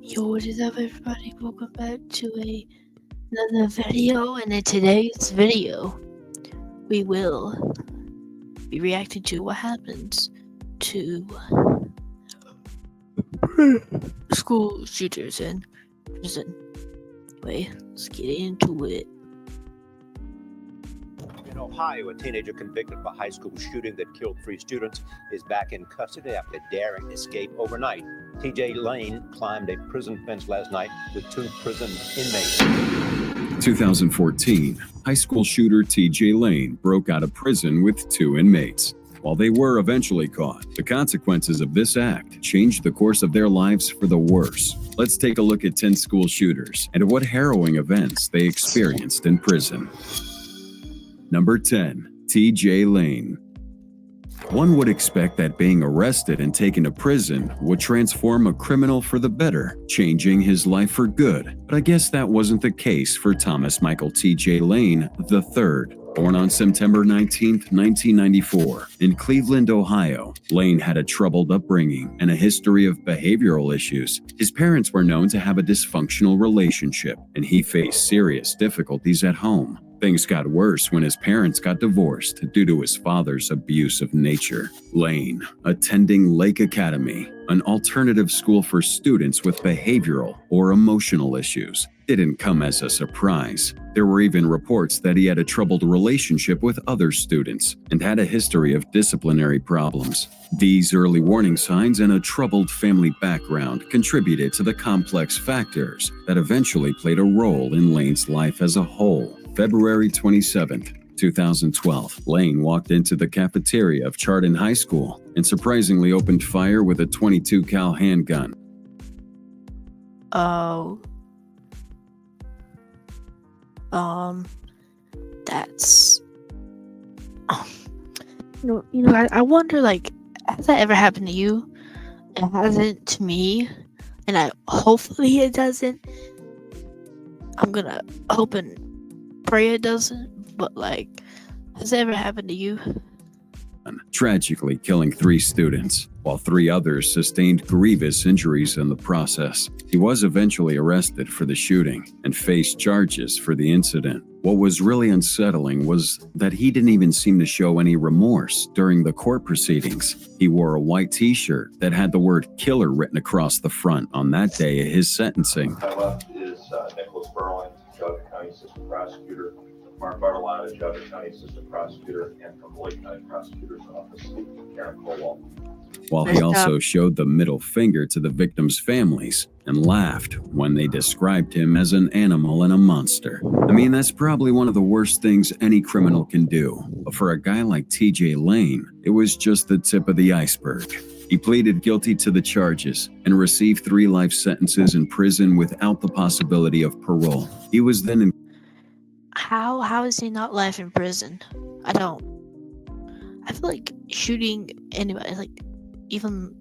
Yo, what is up, everybody? Welcome back to another video. And in today's video, we will be reacting to what happens to school shooters in prison. Anyway, let's get into it. In Ohio, a teenager convicted of a high school shooting that killed 3 students is back in custody after daring escape overnight. TJ Lane climbed a prison fence last night with 2 prison inmates. 2014, high school shooter TJ Lane broke out of prison with 2 inmates. While they were eventually caught, the consequences of this act changed the course of their lives for the worse. Let's take a look at 10 school shooters and what harrowing events they experienced in prison. Number 10. TJ Lane. One would expect that being arrested and taken to prison would transform a criminal for the better, changing his life for good. But I guess that wasn't the case for Thomas Michael TJ Lane III. Born on September 19, 1994, in Cleveland, Ohio, Lane had a troubled upbringing and a history of behavioral issues. His parents were known to have a dysfunctional relationship, and he faced serious difficulties at home. Things got worse when his parents got divorced due to his father's abusive nature. Lane, attending Lake Academy, an alternative school for students with behavioral or emotional issues, didn't come as a surprise. There were even reports that he had a troubled relationship with other students and had a history of disciplinary problems. These early warning signs and a troubled family background contributed to the complex factors that eventually played a role in Lane's life as a whole. February 27, 2012, Lane walked into the cafeteria of Chardon High School and surprisingly opened fire with a .22 cal handgun. That's I wonder, like, has that ever happened to you? It hasn't to me, and hopefully it doesn't. I'm gonna hope and pray it doesn't, but like, has it ever happened to you? Tragically killing 3 students, while 3 others sustained grievous injuries in the process. He was eventually arrested for the shooting and faced charges for the incident. What was really unsettling was that he didn't even seem to show any remorse during the court proceedings. He wore a white t-shirt that had the word killer written across the front on that day of his sentencing. My left is Nicholas Berlin, Geauga County Assistant Prosecutor, Mark Bartolotta, Geauga County Assistant Prosecutor, and from Lake County Prosecutor's Office, Karen Colwell. While he also showed the middle finger to the victims' families and laughed when they described him as an animal and a monster. I mean, that's probably one of the worst things any criminal can do. But for a guy like TJ Lane, it was just the tip of the iceberg. He pleaded guilty to the charges and received 3 life sentences in prison without the possibility of parole. He was then in... How is he not life in prison? I feel like shooting anybody, like, even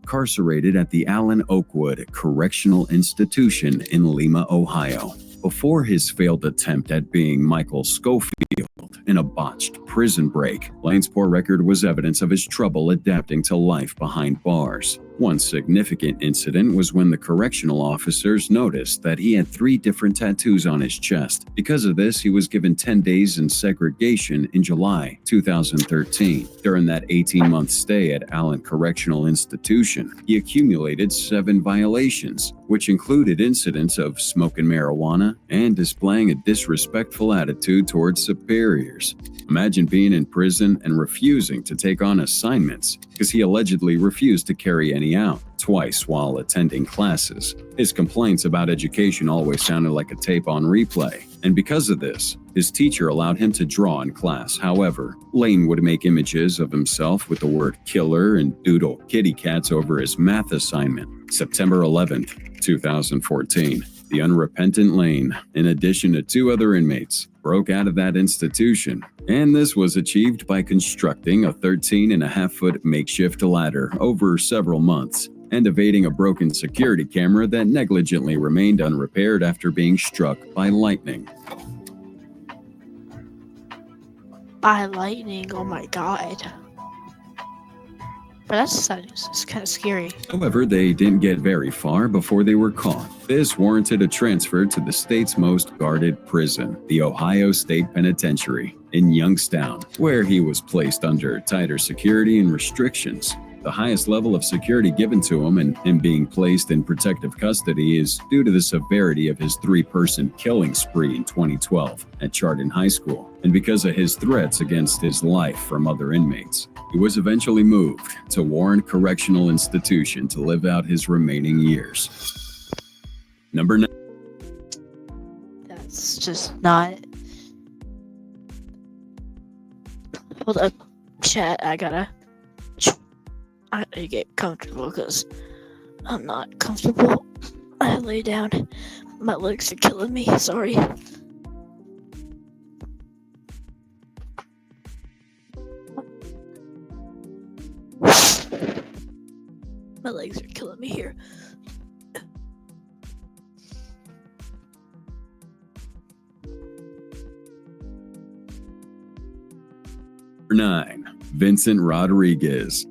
incarcerated at the Allen Oakwood Correctional Institution in Lima, Ohio. Before his failed attempt at being Michael Schofield in a botched prison break, Lane's poor record was evidence of his trouble adapting to life behind bars. One significant incident was when the correctional officers noticed that he had 3 different tattoos on his chest. Because of this, he was given 10 days in segregation in July 2013. During that 18-month stay at Allen Correctional Institution, he accumulated 7 violations, which included incidents of smoking marijuana and displaying a disrespectful attitude towards superiors. Imagine being in prison and refusing to take on assignments because he allegedly refused to carry any out twice while attending classes. His complaints about education always sounded like a tape on replay, and because of this, his teacher allowed him to draw in class. However, Lane would make images of himself with the word killer and doodle kitty cats over his math assignment. September 11th, 2014. The unrepentant Lane, in addition to 2 other inmates, broke out of that institution, and this was achieved by constructing a 13.5-foot makeshift ladder over several months and evading a broken security camera that negligently remained unrepaired after being struck by lightning. By lightning, oh my god. But that's sad news. It's kind of scary. However, they didn't get very far before they were caught. This warranted a transfer to the state's most guarded prison, the Ohio State Penitentiary in Youngstown, where he was placed under tighter security and restrictions. The highest level of security given to him and him being placed in protective custody is due to the severity of his three-person killing spree in 2012 at Chardon High School, and because of his threats against his life from other inmates. He was eventually moved to Warren Correctional Institution to live out his remaining years. Number 9. That's just not. Hold up, chat. I gotta get comfortable because I'm not comfortable. I lay down. My legs are killing me. Sorry. My legs are killing me here. Number 9. Vincent Rodriguez.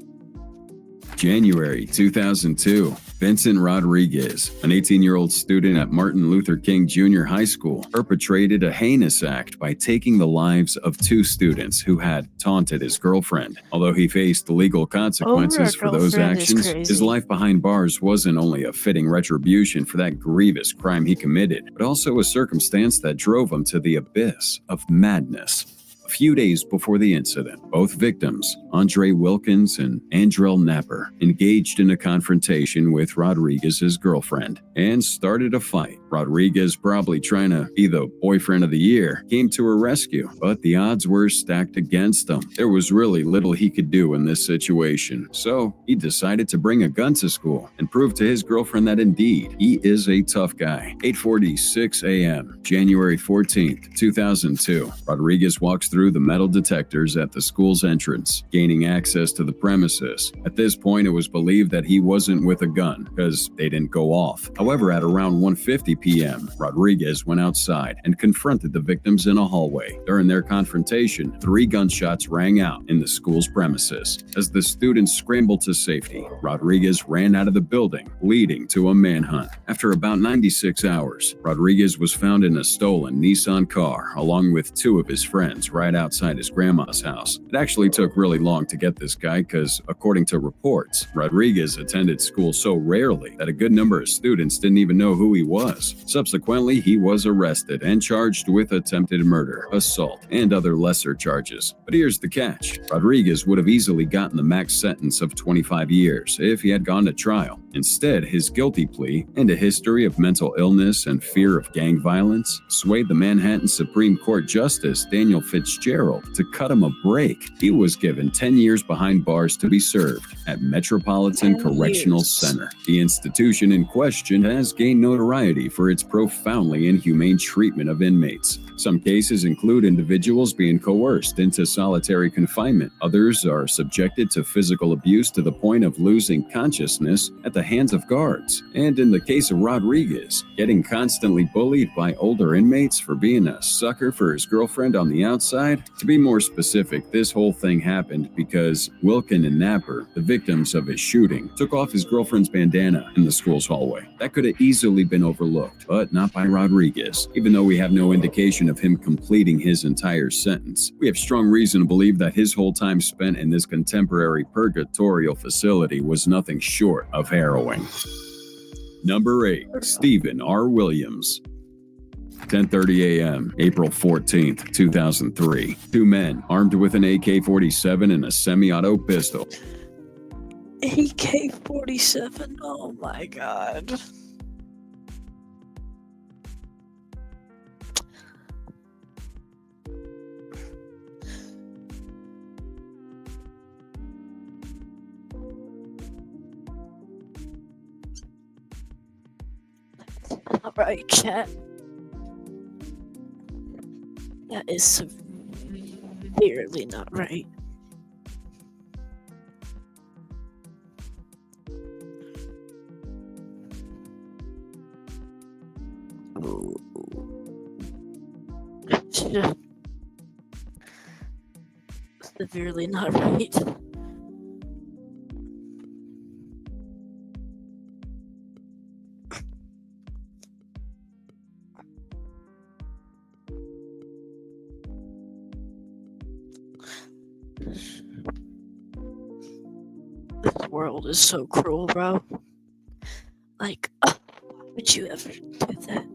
January 2002, Vincent Rodriguez, an 18-year-old student at Martin Luther King Jr. High School, perpetrated a heinous act by taking the lives of two students who had taunted his girlfriend. Although he faced legal consequences for those actions, his life behind bars wasn't only a fitting retribution for that grievous crime he committed, but also a circumstance that drove him to the abyss of madness. A few days before the incident, both victims, Andre Wilkins and Andrell Napper, engaged in a confrontation with Rodriguez's girlfriend and started a fight. Rodriguez, probably trying to be the boyfriend of the year, came to her rescue, but the odds were stacked against him. There was really little he could do in this situation, so he decided to bring a gun to school and prove to his girlfriend that indeed he is a tough guy. 8:46 a.m., January 14th, 2002, Rodriguez walks through the metal detectors at the school's entrance, gaining access to the premises. At this point, it was believed that he wasn't with a gun because they didn't go off. However, at around 1:50 p.m., Rodriguez went outside and confronted the victims in a hallway. During their confrontation, 3 gunshots rang out in the school's premises. As the students scrambled to safety, Rodriguez ran out of the building, leading to a manhunt. After about 96 hours, Rodriguez was found in a stolen Nissan car along with 2 of his friends right outside his grandma's house. It actually took really long to get this guy because, according to reports, Rodriguez attended school so rarely that a good number of students didn't even know who he was. Subsequently, he was arrested and charged with attempted murder, assault, and other lesser charges. But here's the catch. Rodriguez would have easily gotten the max sentence of 25 years if he had gone to trial. Instead, his guilty plea and a history of mental illness and fear of gang violence swayed the Manhattan Supreme Court Justice Daniel Fitzgerald to cut him a break. He was given 10 years behind bars to be served at Metropolitan Correctional Center. The institution in question has gained notoriety for its profoundly inhumane treatment of inmates. Some cases include individuals being coerced into solitary confinement. Others are subjected to physical abuse to the point of losing consciousness at the hands of guards. And in the case of Rodriguez, getting constantly bullied by older inmates for being a sucker for his girlfriend on the outside. To be more specific, this whole thing happened because Wilkin and Napper, the victims of his shooting, took off his girlfriend's bandana in the school's hallway. That could have easily been overlooked, but not by Rodriguez. Even though we have no indication of him completing his entire sentence, we have strong reason to believe that his whole time spent in this contemporary purgatorial facility was nothing short of harrowing. Number 8. Stephen R. Williams. 10:30 a.m., April 14th, 2003. 2 men armed with an AK-47 and a semi-auto pistol. AK-47. Oh my god. Alright, chat. That is severely not right. Severely not right. world is so cruel, bro. Like, why would you ever do that?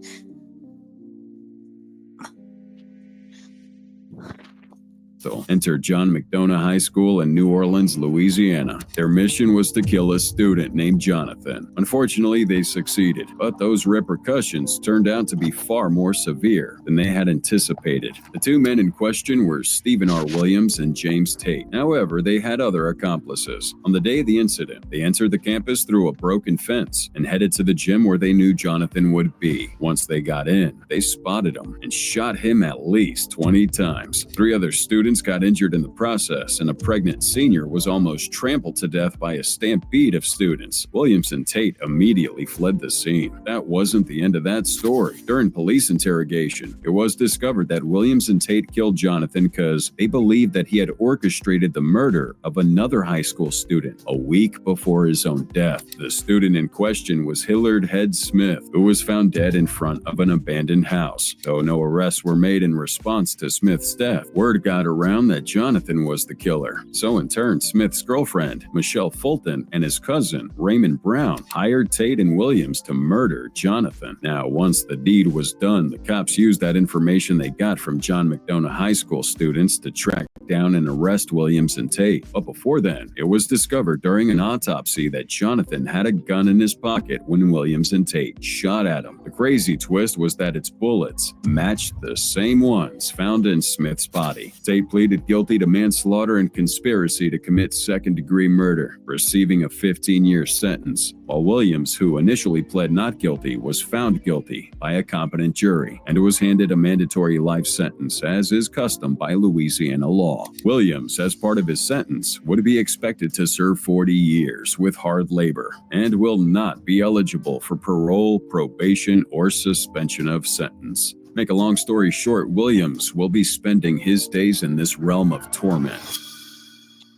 Entered John McDonough High School in New Orleans, Louisiana. Their mission was to kill a student named Jonathan. Unfortunately, they succeeded, but those repercussions turned out to be far more severe than they had anticipated. The two men in question were Stephen R. Williams and James Tate. However, they had other accomplices. On the day of the incident, they entered the campus through a broken fence and headed to the gym where they knew Jonathan would be. Once they got in, they spotted him and shot him at least 20 times. 3 other students got injured in the process, and a pregnant senior was almost trampled to death by a stampede of students. Williams and Tate immediately fled the scene. That wasn't the end of that story. During police interrogation, it was discovered that Williams and Tate killed Jonathan because they believed that he had orchestrated the murder of another high school student a week before his own death. The student in question was Hillard Head Smith, who was found dead in front of an abandoned house. Though no arrests were made in response to Smith's death, word got around that Jonathan was the killer. So in turn, Smith's girlfriend, Michelle Fulton, and his cousin, Raymond Brown, hired Tate and Williams to murder Jonathan. Now, once the deed was done, the cops used that information they got from John McDonough High School students to track down and arrest Williams and Tate. But before then, it was discovered during an autopsy that Jonathan had a gun in his pocket when Williams and Tate shot at him. The crazy twist was that its bullets matched the same ones found in Smith's body. Tate pleaded guilty to manslaughter and conspiracy to commit second-degree murder, receiving a 15-year sentence, while Williams, who initially pled not guilty, was found guilty by a competent jury and was handed a mandatory life sentence, as is custom by Louisiana law. Williams, as part of his sentence, would be expected to serve 40 years with hard labor and will not be eligible for parole, probation, or suspension of sentence. Make a long story short, Williams will be spending his days in this realm of torment.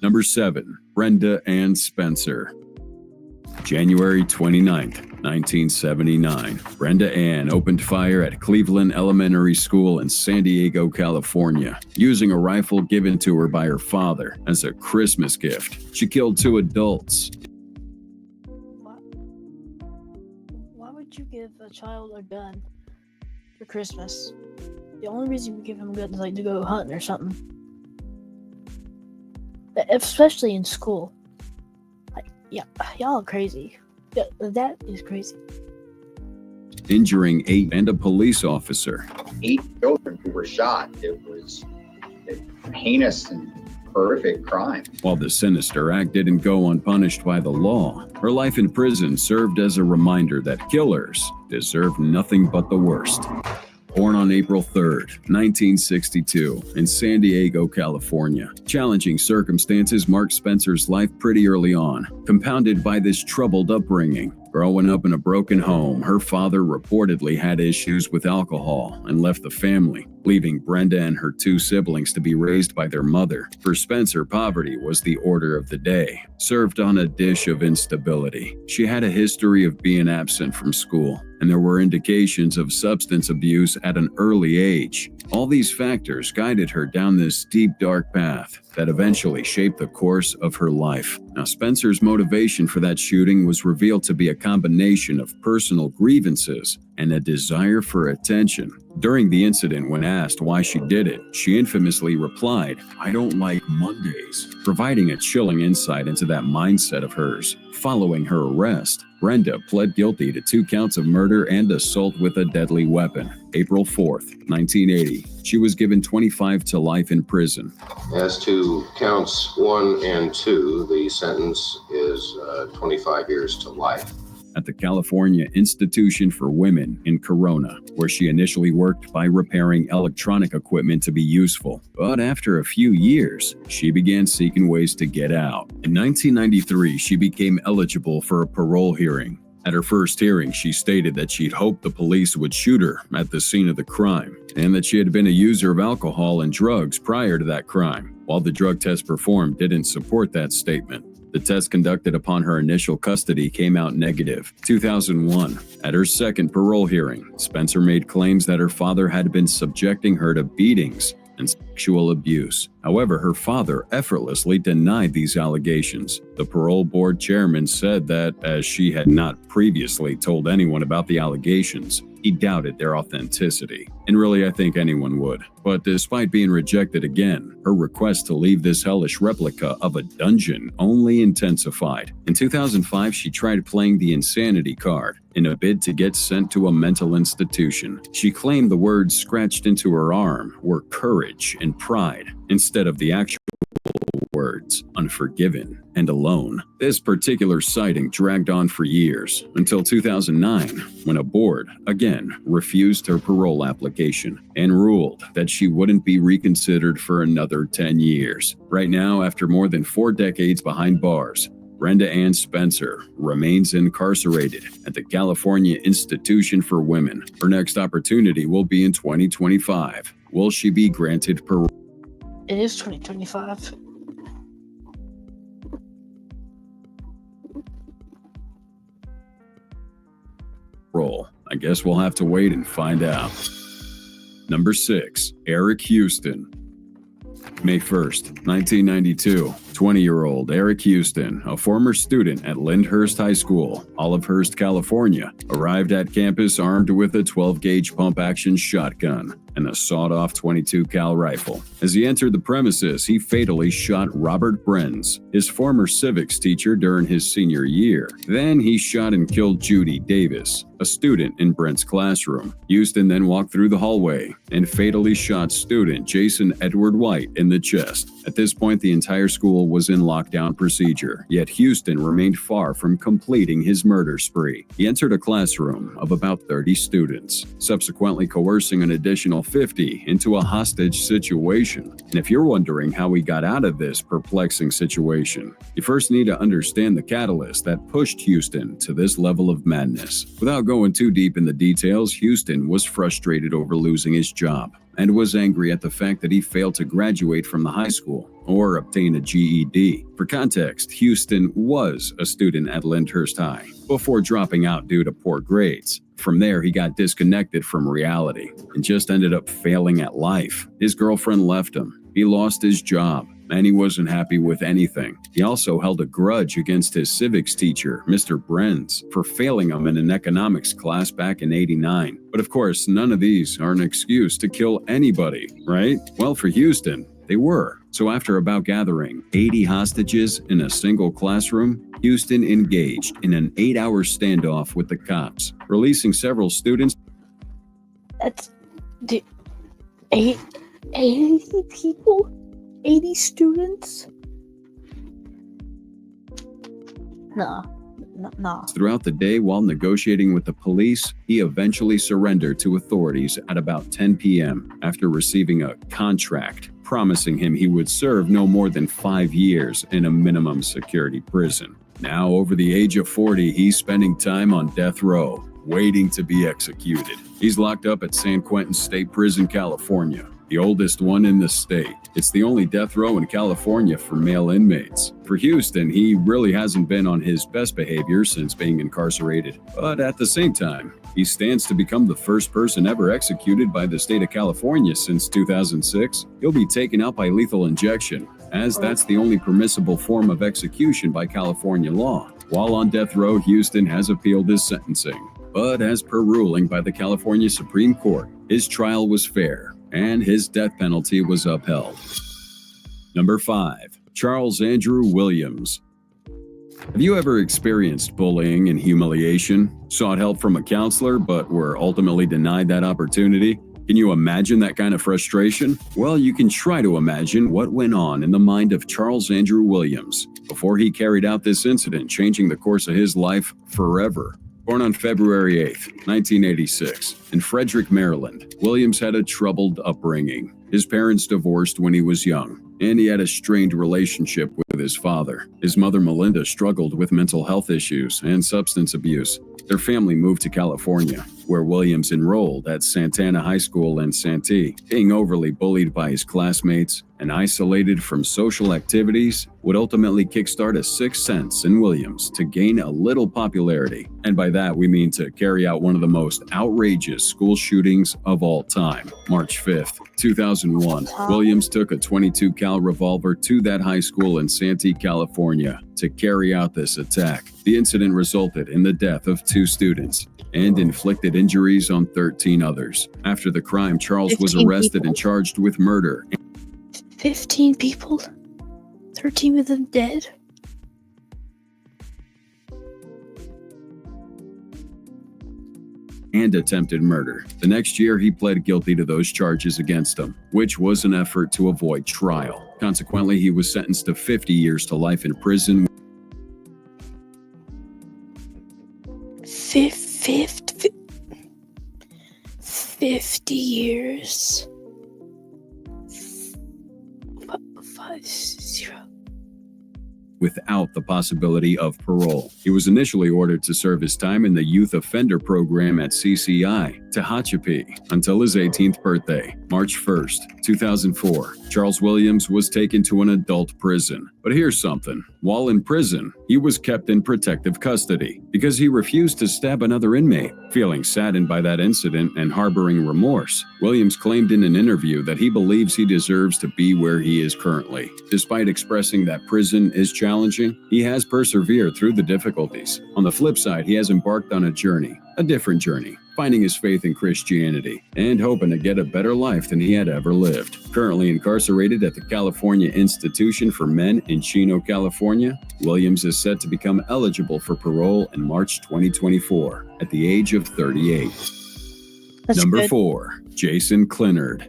Number 7. Brenda Ann Spencer. January 29th, 1979. Brenda Ann opened fire at Cleveland Elementary School in San Diego, California, using a rifle given to her by her father as a Christmas gift. She killed 2 adults. Why would you give a child a gun for Christmas? The only reason you give him a gun is like to go hunting or something. Especially in school. Like, yeah, y'all are crazy. Yeah, that is crazy. Injuring 8 and a police officer. 8 children who were shot. It was a heinous and horrific crime. While the sinister act didn't go unpunished by the law, her life in prison served as a reminder that killers deserve nothing but the worst. Born on April 3rd, 1962, in San Diego, California. Challenging circumstances marked Spencer's life pretty early on, compounded by this troubled upbringing. Growing up in a broken home, her father reportedly had issues with alcohol and left the family, leaving Brenda and her 2 siblings to be raised by their mother. For Spencer, poverty was the order of the day, served on a dish of instability. She had a history of being absent from school, and there were indications of substance abuse at an early age. All these factors guided her down this deep, dark path that eventually shaped the course of her life. Now, Spencer's motivation for that shooting was revealed to be a combination of personal grievances and a desire for attention. During the incident, when asked why she did it, she infamously replied, "I don't like Mondays," providing a chilling insight into that mindset of hers. Following her arrest, Brenda pled guilty to 2 counts of murder and assault with a deadly weapon. April 4th, 1980, she was given 25 to life in prison. As to counts 1 and 2, the sentence is 25 years to life. At the California Institution for Women in Corona, where she initially worked by repairing electronic equipment to be useful. But after a few years, she began seeking ways to get out. In 1993, she became eligible for a parole hearing. At her first hearing, she stated that she'd hoped the police would shoot her at the scene of the crime, and that she had been a user of alcohol and drugs prior to that crime. While the drug test performed didn't support that statement, the test conducted upon her initial custody came out negative. 2001, at her second parole hearing, Spencer made claims that her father had been subjecting her to beatings and sexual abuse. However, her father effortlessly denied these allegations. The parole board chairman said that, as she had not previously told anyone about the allegations, he doubted their authenticity. And really, I think anyone would. But despite being rejected again, her request to leave this hellish replica of a dungeon only intensified. In 2005, she tried playing the insanity card in a bid to get sent to a mental institution. She claimed the words scratched into her arm were courage and pride instead of the actual words, unforgiven and alone. This particular sighting dragged on for years, until 2009, when a board, again, refused her parole application and ruled that she wouldn't be reconsidered for another 10 years. Right now, after more than 4 decades behind bars, Brenda Ann Spencer remains incarcerated at the California Institution for Women. Her next opportunity will be in 2025. Will she be granted parole? It is 2025. I guess we'll have to wait and find out. Number 6. Eric Houston. May 1st, 1992, 20-year-old Eric Houston, a former student at Lyndhurst High School, Olivehurst, California, arrived at campus armed with a 12-gauge pump-action shotgun and a sawed-off .22 cal rifle. As he entered the premises, he fatally shot Robert Brenz, his former civics teacher during his senior year. Then he shot and killed Judy Davis, a student in Brent's classroom. Houston then walked through the hallway and fatally shot student Jason Edward White in the chest. At this point, the entire school was in lockdown procedure, yet Houston remained far from completing his murder spree. He entered a classroom of about 30 students, subsequently coercing an additional 50 into a hostage situation. And if you're wondering how he got out of this perplexing situation, you first need to understand the catalyst that pushed Houston to this level of madness. Without going too deep in the details, Houston was frustrated over losing his job and was angry at the fact that he failed to graduate from the high school or obtain a GED. For context, Houston was a student at Lyndhurst High before dropping out due to poor grades. From there, he got disconnected from reality and just ended up failing at life. His girlfriend left him. He lost his job, and he wasn't happy with anything. He also held a grudge against his civics teacher, Mr. Brenz, for failing him in an economics class back in '89. But of course, none of these are an excuse to kill anybody, right? Well, for Houston, they were. So after about gathering 80 hostages in a single classroom, Houston engaged in an 8-hour standoff with the cops, releasing several students. That's 80 people? 80 students? Nah. Throughout the day, while negotiating with the police, he eventually surrendered to authorities at about 10 p.m. after receiving a contract promising him he would serve no more than 5 years in a minimum security prison. Now, over the age of 40, he's spending time on death row, waiting to be executed. He's locked up at San Quentin State Prison, California, the oldest one in the state. It's the only death row in California for male inmates. For Houston, he really hasn't been on his best behavior since being incarcerated. But at the same time, he stands to become the first person ever executed by the state of California since 2006. He'll be taken out by lethal injection, as that's the only permissible form of execution by California law. While on death row, Houston has appealed his sentencing. But as per ruling by the California Supreme Court, his trial was fair, and his death penalty was upheld. Number 5. Charles Andrew Williams. Have you ever experienced bullying and humiliation, sought help from a counselor, but were ultimately denied that opportunity? Can you imagine that kind of frustration? Well, you can try to imagine what went on in the mind of Charles Andrew Williams before he carried out this incident, changing the course of his life forever. Born on February 8, 1986, in Frederick, Maryland, Williams had a troubled upbringing. His parents divorced when he was young, and he had a strained relationship with his father. His mother, Melinda, struggled with mental health issues and substance abuse. Their family moved to California, where Williams enrolled at Santana High School in Santee. Being overly bullied by his classmates and isolated from social activities would ultimately kickstart a sixth sense in Williams to gain a little popularity. And by that, we mean to carry out one of the most outrageous school shootings of all time. March 5th, 2001, Williams took a .22 cal revolver to that high school in Santee, California to carry out this attack. The incident resulted in the death of 2 students and inflicted injuries on 13 others. After the crime, Charles was 15 arrested people. and charged with murder 15 people? 13 of them dead? and attempted murder. The next year, he pled guilty to those charges against him, which was an effort to avoid trial. Consequently, he was sentenced to 50 years to life in prison. 50 years. 50. Without the possibility of parole. He was initially ordered to serve his time in the youth offender program at CCI, Tehachapi, until his 18th birthday, March 1st, 2004. Charles Williams was taken to an adult prison. But here's something. While in prison, he was kept in protective custody because he refused to stab another inmate. Feeling saddened by that incident and harboring remorse, Williams claimed in an interview that he believes he deserves to be where he is currently. Despite expressing that prison is challenging, he has persevered through the difficulties. On the flip side, he has embarked on a different journey, finding his faith in Christianity and hoping to get a better life than he had ever lived. Currently incarcerated at the California Institution for Men in Chino, California, Williams is set to become eligible for parole in March 2024 at the age of 38. That's Number good. 4, Jason Clinard.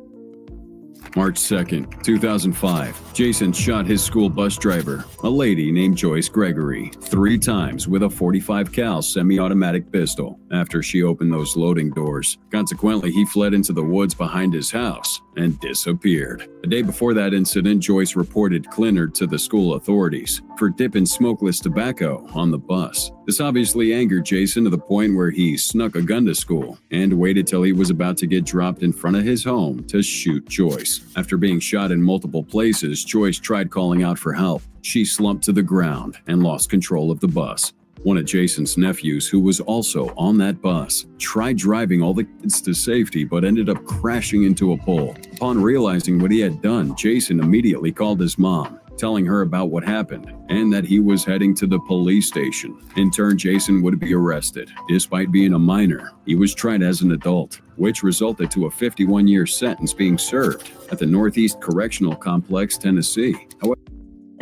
March 2nd, 2005, Jason shot his school bus driver, a lady named Joyce Gregory, 3 times with a .45 cal semi-automatic pistol after she opened those loading doors. Consequently, he fled into the woods behind his house and disappeared. The day before that incident, Joyce reported Clinard to the school authorities for dipping smokeless tobacco on the bus. This obviously angered Jason to the point where he snuck a gun to school and waited till he was about to get dropped in front of his home to shoot Joyce. After being shot in multiple places, Joyce tried calling out for help. She slumped to the ground and lost control of the bus. One of Jason's nephews, who was also on that bus, tried driving all the kids to safety but ended up crashing into a pole. Upon realizing what he had done, Jason immediately called his mom, telling her about what happened and that he was heading to the police station. In turn, Jason would be arrested. Despite being a minor, he was tried as an adult, which resulted to a 51-year sentence being served at the Northeast Correctional Complex, Tennessee. However,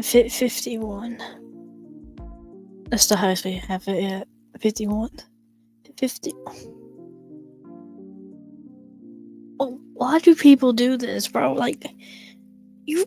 51. That's the highest we have it at. 51. 50. Well, why do people do this, bro? Like, you.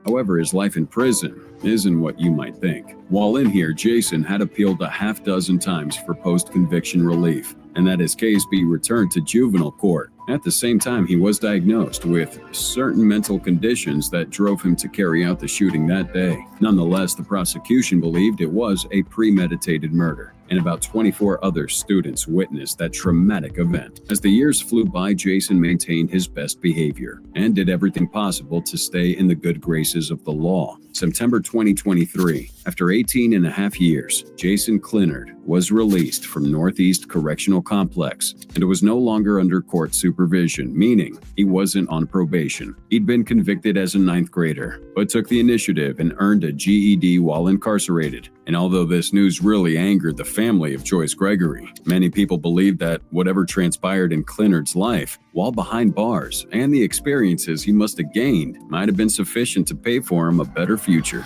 However, his life in prison isn't what you might think. While in here, Jason had appealed a half dozen times for post-conviction relief, and that his case be returned to juvenile court. At the same time, he was diagnosed with certain mental conditions that drove him to carry out the shooting that day. Nonetheless, the prosecution believed it was a premeditated murder, and about 24 other students witnessed that traumatic event. As the years flew by, Jason maintained his best behavior and did everything possible to stay in the good graces of the law. September 2023, after 18 and a half years, Jason Clinard was released from Northeast Correctional Complex and was no longer under court supervision, meaning he wasn't on probation. He'd been convicted as a 9th grader, but took the initiative and earned a GED while incarcerated. And although this news really angered the family of Joyce Gregory, many people believe that whatever transpired in Clinard's life while behind bars and the experiences he must have gained might have been sufficient to pay for him a better future.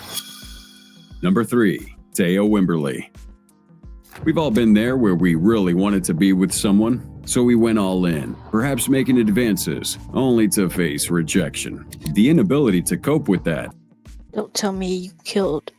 Number 3, Taya Wimberly. We've all been there where we really wanted to be with someone, so we went all in, perhaps making advances, only to face rejection. The inability to cope with that Don't tell me you killed.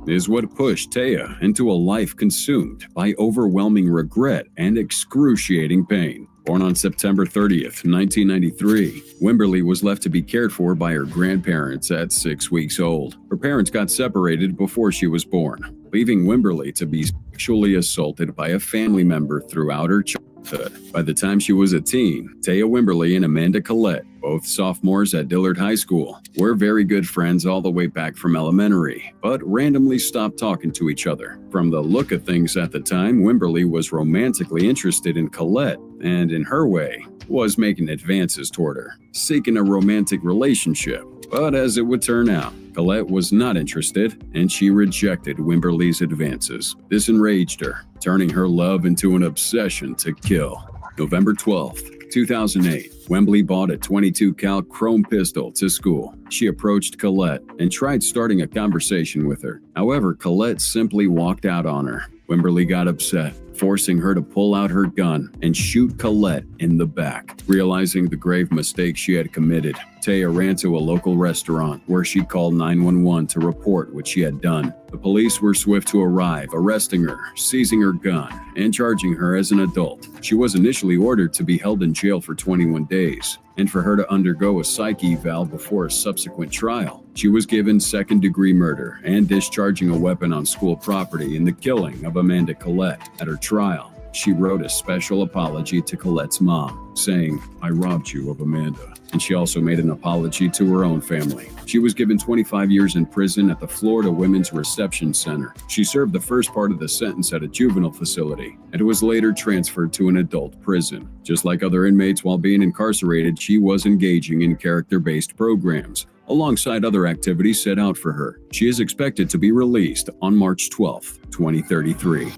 is what pushed Taya into a life consumed by overwhelming regret and excruciating pain. Born on September 30th, 1993, Wimberly was left to be cared for by her grandparents at 6 weeks old. Her parents got separated before she was born, leaving Wimberly to be sexually assaulted by a family member throughout her childhood. By the time she was a teen, Taya Wimberly and Amanda Collette, both sophomores at Dillard High School, were very good friends all the way back from elementary, but randomly stopped talking to each other. From the look of things at the time, Wimberly was romantically interested in Collette, and in her way, was making advances toward her, seeking a romantic relationship. But as it would turn out, Collette was not interested, and she rejected Wimberly's advances. This enraged her, turning her love into an obsession to kill. November 12th, 2008, Wimberly bought a .22 cal chrome pistol to school. She approached Collette and tried starting a conversation with her. However, Collette simply walked out on her. Wimberly got upset, forcing her to pull out her gun and shoot Collette in the back. Realizing the grave mistake she had committed, Taya ran to a local restaurant where she called 911 to report what she had done. The police were swift to arrive, arresting her, seizing her gun, and charging her as an adult. She was initially ordered to be held in jail for 21 days, and for her to undergo a psych eval before a subsequent trial. She was given second-degree murder and discharging a weapon on school property in the killing of Amanda Collette. At her trial, she wrote a special apology to Collette's mom, saying, "I robbed you of Amanda." And she also made an apology to her own family. She was given 25 years in prison at the Florida Women's Reception Center. She served the first part of the sentence at a juvenile facility and was later transferred to an adult prison. Just like other inmates while being incarcerated, she was engaging in character-based programs, alongside other activities set out for her. She is expected to be released on March 12, 2033.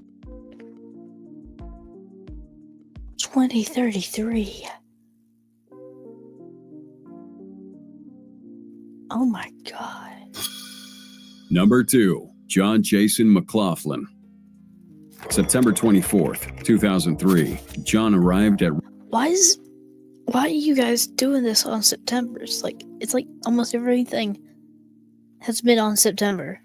2033. Oh my God. Number 2. John Jason McLaughlin. September 24th, 2003, John arrived at... Why are you guys doing this on September? It's like almost everything has been on September.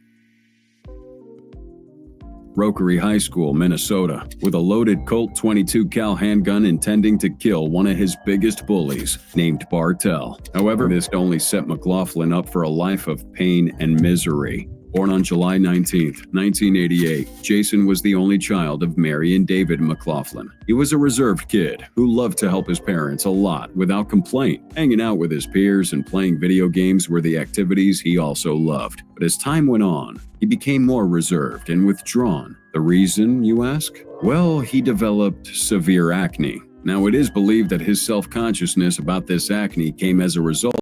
Rockery High School, Minnesota, with a loaded Colt .22 cal handgun intending to kill one of his biggest bullies, named Bartell. However, this only set McLaughlin up for a life of pain and misery. Born on July 19, 1988, Jason was the only child of Mary and David McLaughlin. He was a reserved kid who loved to help his parents a lot without complaint. Hanging out with his peers and playing video games were the activities he also loved. But as time went on, he became more reserved and withdrawn. The reason, you ask? Well, he developed severe acne. Now, it is believed that his self-consciousness about this acne came as a result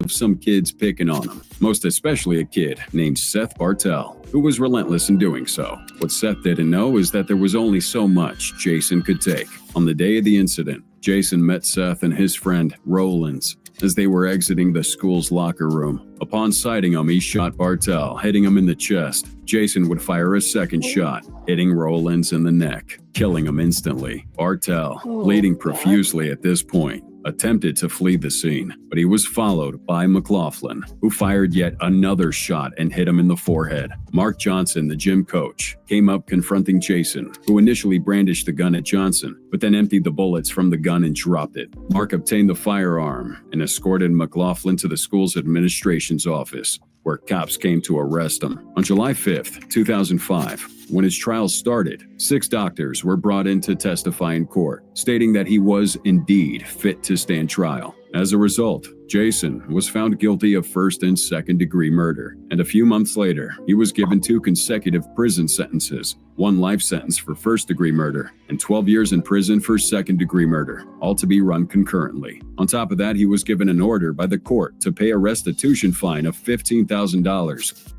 of some kids picking on him, most especially a kid named Seth Bartell, who was relentless in doing so. What Seth didn't know is that there was only so much Jason could take. On the day of the incident, Jason met Seth and his friend Rollins as they were exiting the school's locker room. Upon sighting him, he shot Bartell, hitting him in the chest. Jason would fire a second shot, hitting Rollins in the neck, killing him instantly. Bartell, bleeding profusely at this point, attempted to flee the scene, but he was followed by McLaughlin, who fired yet another shot and hit him in the forehead. Mark Johnson, the gym coach, came up confronting Jason, who initially brandished the gun at Johnson, but then emptied the bullets from the gun and dropped it. Mark obtained the firearm and escorted McLaughlin to the school's administration's office, where cops came to arrest him. On July 5th, 2005, when his trial started, 6 doctors were brought in to testify in court, stating that he was indeed fit to stand trial. As a result, Jason was found guilty of first and second-degree murder, and a few months later, he was given 2 consecutive prison sentences, 1 life sentence for first-degree murder, and 12 years in prison for second-degree murder, all to be run concurrently. On top of that, he was given an order by the court to pay a restitution fine of $15,000.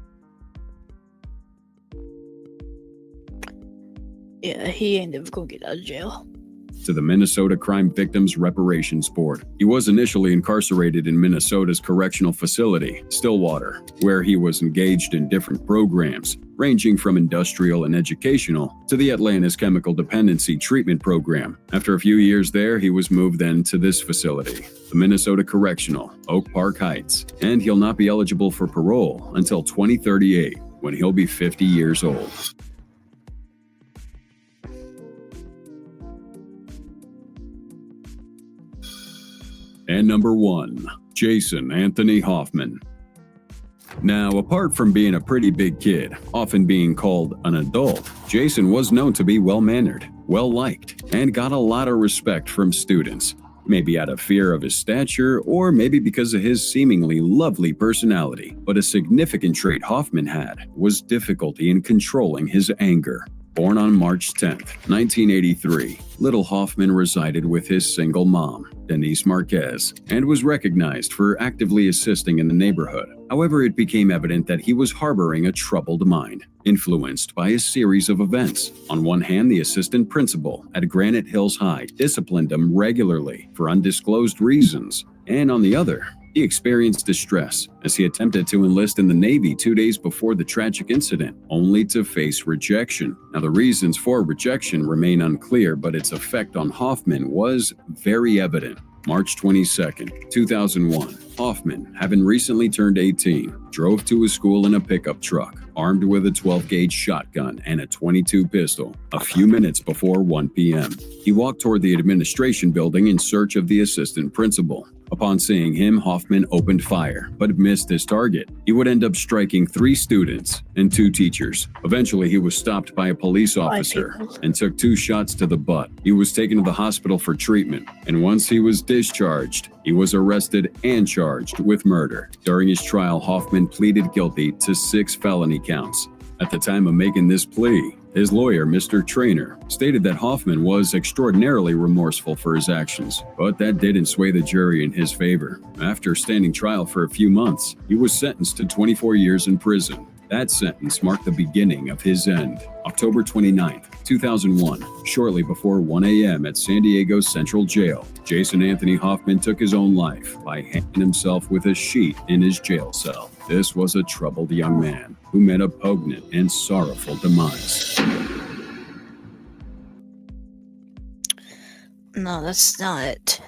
Yeah, he ain't never gonna get out of jail. To the Minnesota Crime Victims Reparations Board. He was initially incarcerated in Minnesota's correctional facility, Stillwater, where he was engaged in different programs, ranging from industrial and educational to the Atlantis Chemical Dependency Treatment Program. After a few years there, he was moved then to this facility, the Minnesota Correctional, Oak Park Heights, and he'll not be eligible for parole until 2038, when he'll be 50 years old. Number 1. Jason Anthony Hoffman. Now, apart from being a pretty big kid, often being called an adult, Jason was known to be well-mannered, well-liked, and got a lot of respect from students. Maybe out of fear of his stature, or maybe because of his seemingly lovely personality. But a significant trait Hoffman had was difficulty in controlling his anger. Born on March 10, 1983, little Hoffman resided with his single mom, Denise Marquez, and was recognized for actively assisting in the neighborhood. However, it became evident that he was harboring a troubled mind, influenced by a series of events. On one hand, the assistant principal at Granite Hills High disciplined him regularly for undisclosed reasons, and on the other, he experienced distress as he attempted to enlist in the Navy 2 days before the tragic incident, only to face rejection. Now, the reasons for rejection remain unclear, but its effect on Hoffman was very evident. March 22, 2001, Hoffman, having recently turned 18, drove to his school in a pickup truck, armed with a 12-gauge shotgun and a .22 pistol. A few minutes before 1 p.m., he walked toward the administration building in search of the assistant principal. Upon seeing him, Hoffman opened fire, but missed his target. He would end up striking 3 students and 2 teachers. Eventually, he was stopped by a police officer and took 2 shots to the butt. He was taken to the hospital for treatment, and once he was discharged, he was arrested and charged with murder. During his trial, Hoffman pleaded guilty to 6 felony counts. At the time of making this plea, his lawyer, Mr. Trainer, stated that Hoffman was extraordinarily remorseful for his actions, but that didn't sway the jury in his favor. After standing trial for a few months, he was sentenced to 24 years in prison. That sentence marked the beginning of his end. October 29, 2001, shortly before 1 a.m. at San Diego Central Jail, Jason Anthony Hoffman took his own life by hanging himself with a sheet in his jail cell. This was a troubled young man who met a poignant and sorrowful demise. No, that's not.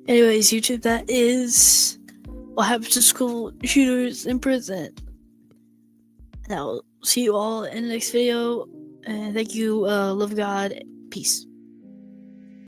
Anyways, YouTube, that is what happens to school shooters in prison. And I'll see you all in the next video. And thank you, love God, peace.